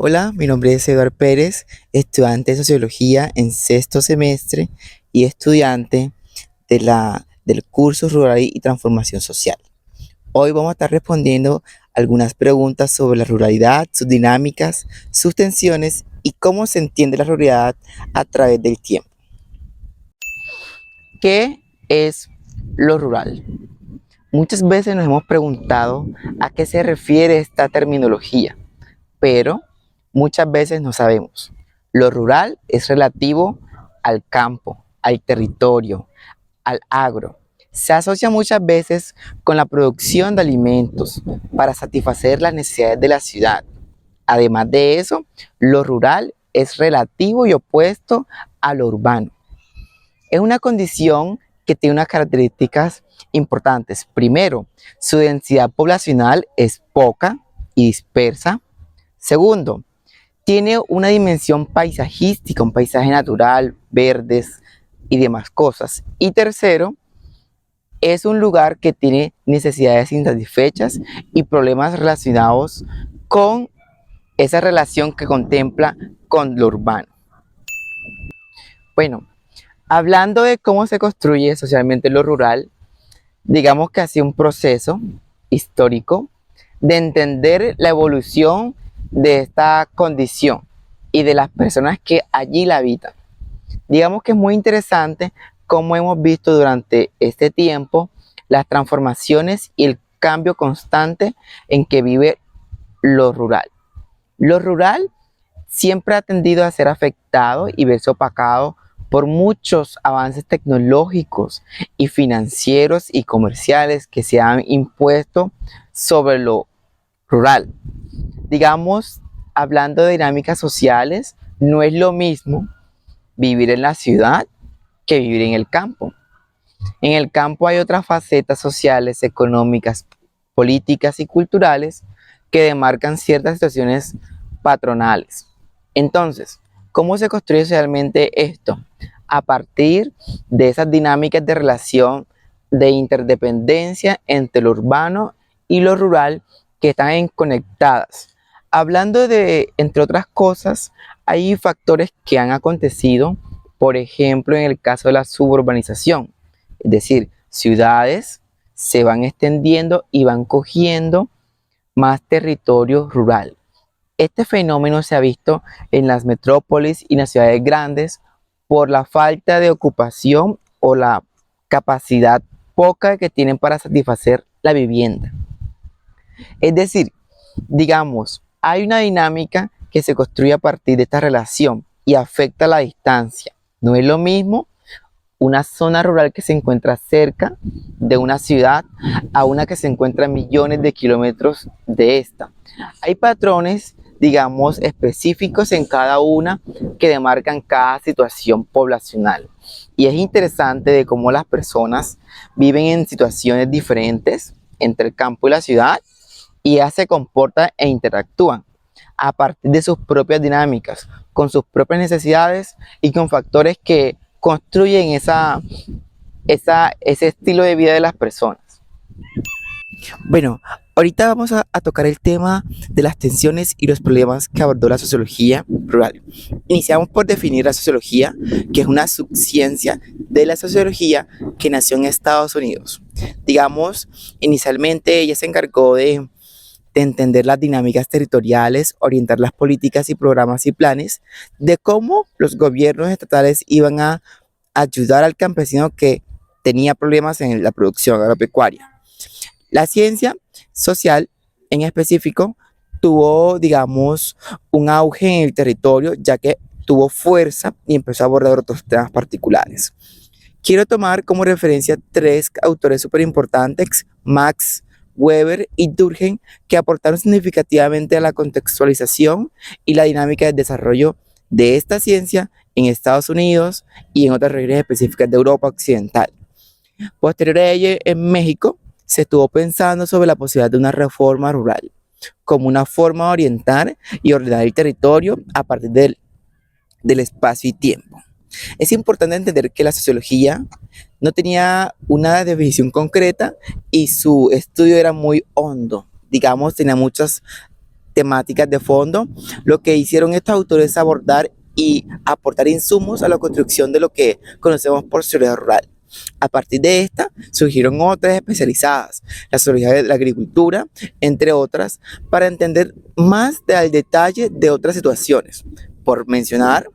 Hola, mi nombre es Eduardo Pérez, estudiante de Sociología en sexto semestre y estudiante del curso Rural y Transformación Social. Hoy vamos a estar respondiendo algunas preguntas sobre la ruralidad, sus dinámicas, sus tensiones y cómo se entiende la ruralidad a través del tiempo. ¿Qué es lo rural? Muchas veces nos hemos preguntado a qué se refiere esta terminología, pero muchas veces no sabemos. Lo rural es relativo al campo, al territorio, al agro. Se asocia muchas veces con la producción de alimentos para satisfacer las necesidades de la ciudad. Además de eso, lo rural es relativo y opuesto a lo urbano. Es una condición que tiene unas características importantes. Primero, su densidad poblacional es poca y dispersa. Segundo, tiene una dimensión paisajística, un paisaje natural, verdes y demás cosas. Y tercero, es un lugar que tiene necesidades insatisfechas y problemas relacionados con esa relación que contempla con lo urbano. Bueno, hablando de cómo se construye socialmente lo rural, digamos que ha sido un proceso histórico de entender la evolución de esta condición y de las personas que allí la habitan. Digamos que es muy interesante cómo hemos visto durante este tiempo las transformaciones y el cambio constante en que vive lo rural. Lo rural siempre ha tendido a ser afectado y verse opacado por muchos avances tecnológicos y financieros y comerciales que se han impuesto sobre lo rural. Digamos, hablando de dinámicas sociales, no es lo mismo vivir en la ciudad que vivir en el campo. En el campo hay otras facetas sociales, económicas, políticas y culturales que demarcan ciertas situaciones patronales. Entonces, ¿cómo se construye socialmente esto? A partir de esas dinámicas de relación de interdependencia entre lo urbano y lo rural que están conectadas. Hablando de, entre otras cosas, hay factores que han acontecido, por ejemplo, en el caso de la suburbanización, es decir, ciudades se van extendiendo y van cogiendo más territorio rural. Este fenómeno se ha visto en las metrópolis y en las ciudades grandes por la falta de ocupación o la capacidad poca que tienen para satisfacer la vivienda. Es decir, digamos, hay una dinámica que se construye a partir de esta relación y afecta la distancia. No es lo mismo una zona rural que se encuentra cerca de una ciudad a una que se encuentra a millones de kilómetros de esta. Hay patrones, digamos, específicos en cada una que demarcan cada situación poblacional. Y es interesante de cómo las personas viven en situaciones diferentes entre el campo y la ciudad y ya se comportan e interactúan a partir de sus propias dinámicas, con sus propias necesidades y con factores que construyen ese estilo de vida de las personas. Bueno, ahorita vamos a tocar el tema de las tensiones y los problemas que abordó la sociología rural. Iniciamos por definir la sociología, que es una subciencia de la sociología que nació en Estados Unidos. Digamos, inicialmente ella se encargó de entender las dinámicas territoriales, orientar las políticas y programas y planes, de cómo los gobiernos estatales iban a ayudar al campesino que tenía problemas en la producción agropecuaria. La ciencia social, en específico, tuvo, digamos, un auge en el territorio, ya que tuvo fuerza y empezó a abordar otros temas particulares. Quiero tomar como referencia tres autores súper importantes, Max Weber y Durkheim, que aportaron significativamente a la contextualización y la dinámica del desarrollo de esta ciencia en Estados Unidos y en otras regiones específicas de Europa Occidental. Posterior a ello, en México, se estuvo pensando sobre la posibilidad de una reforma rural, como una forma de orientar y ordenar el territorio a partir del espacio y tiempo. Es importante entender que la sociología no tenía una definición concreta y su estudio era muy hondo. Digamos, tenía muchas temáticas de fondo, lo que hicieron estos autores es abordar y aportar insumos a la construcción de lo que conocemos por sociología rural. A partir de esta surgieron otras especializadas, la sociología de la agricultura, entre otras, para entender más al detalle de otras situaciones. Por mencionar,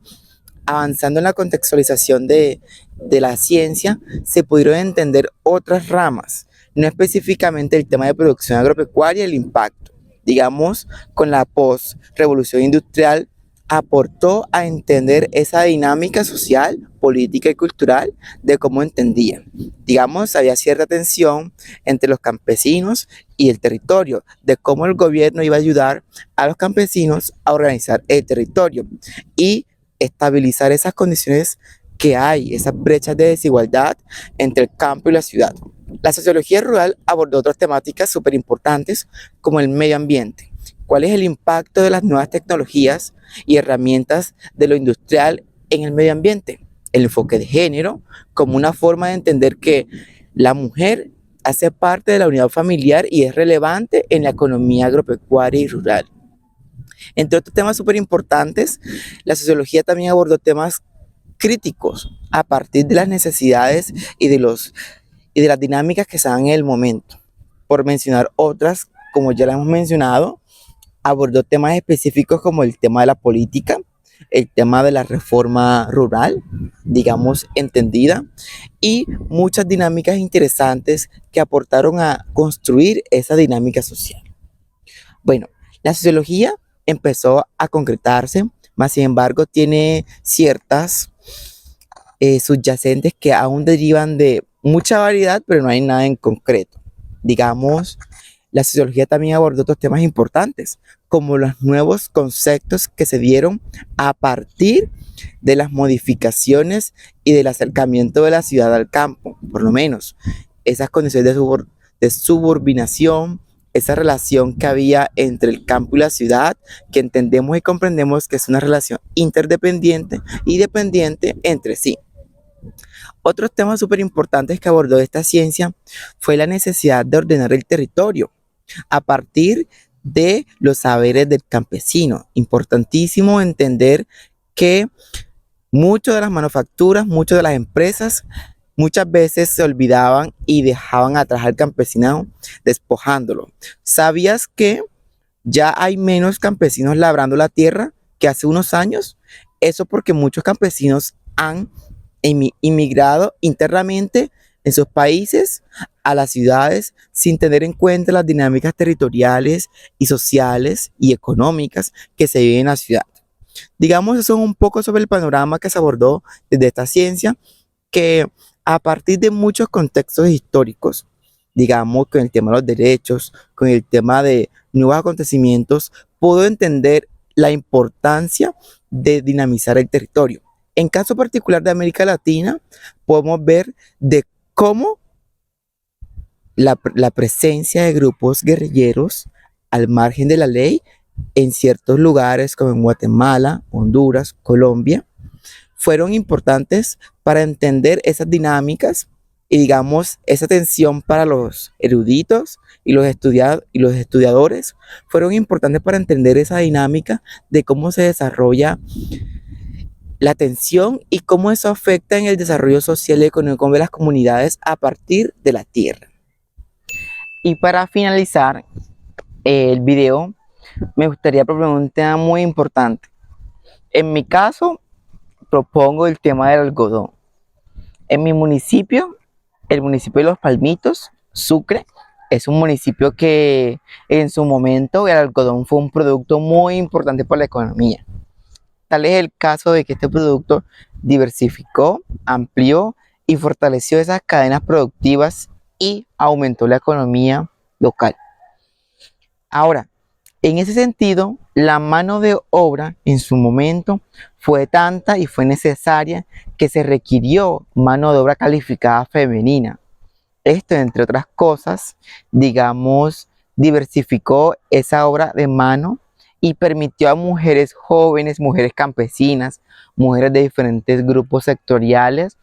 avanzando en la contextualización de la ciencia, se pudieron entender otras ramas, no específicamente el tema de producción agropecuaria y el impacto. Digamos, con la post-revolución industrial, aportó a entender esa dinámica social, política y cultural de cómo entendían. Digamos, había cierta tensión entre los campesinos y el territorio, de cómo el gobierno iba a ayudar a los campesinos a organizar el territorio y estabilizar esas condiciones que hay, esas brechas de desigualdad entre el campo y la ciudad. La sociología rural abordó otras temáticas súper importantes como el medio ambiente. ¿Cuál es el impacto de las nuevas tecnologías y herramientas de lo industrial en el medio ambiente? El enfoque de género como una forma de entender que la mujer hace parte de la unidad familiar y es relevante en la economía agropecuaria y rural. Entre otros temas súper importantes, la sociología también abordó temas críticos a partir de las necesidades y de las dinámicas que se dan en el momento. Por mencionar otras, como ya la hemos mencionado, abordó temas específicos como el tema de la política, el tema de la reforma rural, digamos, entendida, y muchas dinámicas interesantes que aportaron a construir esa dinámica social. Bueno, la sociología empezó a concretarse, más sin embargo tiene ciertas subyacentes que aún derivan de mucha variedad, pero no hay nada en concreto. Digamos, la sociología también abordó otros temas importantes, como los nuevos conceptos que se dieron a partir de las modificaciones y del acercamiento de la ciudad al campo, por lo menos esas condiciones de suburbinación, esa relación que había entre el campo y la ciudad, que entendemos y comprendemos que es una relación interdependiente y dependiente entre sí. Otros temas súper importantes que abordó esta ciencia fue la necesidad de ordenar el territorio a partir de los saberes del campesino. Importantísimo entender que muchas de las manufacturas, muchas de las empresas, muchas veces se olvidaban y dejaban atrás al campesinado despojándolo. ¿Sabías que ya hay menos campesinos labrando la tierra que hace unos años? Eso porque muchos campesinos han inmigrado internamente en sus países a las ciudades sin tener en cuenta las dinámicas territoriales y sociales y económicas que se viven en la ciudad. Digamos, eso es un poco sobre el panorama que se abordó desde esta ciencia, que a partir de muchos contextos históricos, digamos, con el tema de los derechos, con el tema de nuevos acontecimientos, pudo entender la importancia de dinamizar el territorio. En caso particular de América Latina, podemos ver de cómo la presencia de grupos guerrilleros al margen de la ley en ciertos lugares como en Guatemala, Honduras, Colombia, fueron importantes para entender esas dinámicas y, digamos, esa tensión para los eruditos y los estudiadores fueron importantes para entender esa dinámica de cómo se desarrolla la tensión y cómo eso afecta en el desarrollo social y económico de las comunidades a partir de la tierra. Y para finalizar el video, me gustaría proponer un tema muy importante. En mi caso, propongo el tema del algodón. En mi municipio, el municipio de Los Palmitos, Sucre, es un municipio que en su momento el algodón fue un producto muy importante para la economía. Tal es el caso de que este producto diversificó, amplió y fortaleció esas cadenas productivas y aumentó la economía local. Ahora, en ese sentido, la mano de obra en su momento fue tanta y fue necesaria que se requirió mano de obra calificada femenina. Esto, entre otras cosas, digamos, diversificó esa obra de mano y permitió a mujeres jóvenes, mujeres campesinas, mujeres de diferentes grupos sectoriales,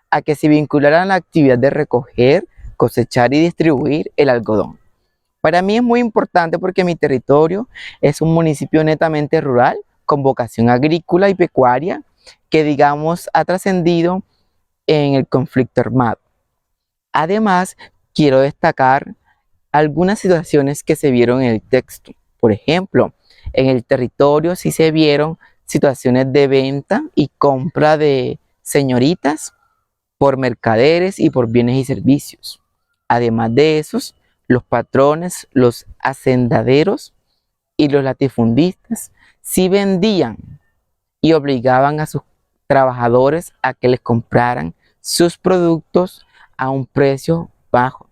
a que se vincularan a la actividad de recoger, cosechar y distribuir el algodón. Para mí es muy importante porque mi territorio es un municipio netamente rural con vocación agrícola y pecuaria que, digamos, ha trascendido en el conflicto armado. Además, quiero destacar algunas situaciones que se vieron en el texto. Por ejemplo, en el territorio sí se vieron situaciones de venta y compra de señoritas por mercaderes y por bienes y servicios. Además de esos, los patrones, los hacendaderos y los latifundistas sí vendían y obligaban a sus trabajadores a que les compraran sus productos a un precio bajo,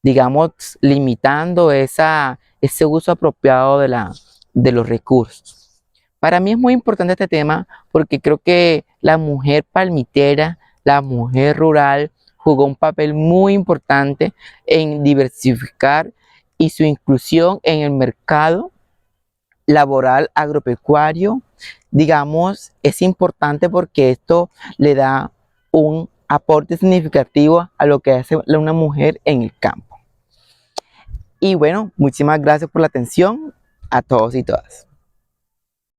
digamos, limitando ese uso apropiado de los recursos. Para mí es muy importante este tema porque creo que la mujer palmitera, la mujer rural, jugó un papel muy importante en diversificar y su inclusión en el mercado laboral agropecuario, digamos, es importante porque esto le da un aporte significativo a lo que hace una mujer en el campo. Y bueno, muchísimas gracias por la atención a todos y todas.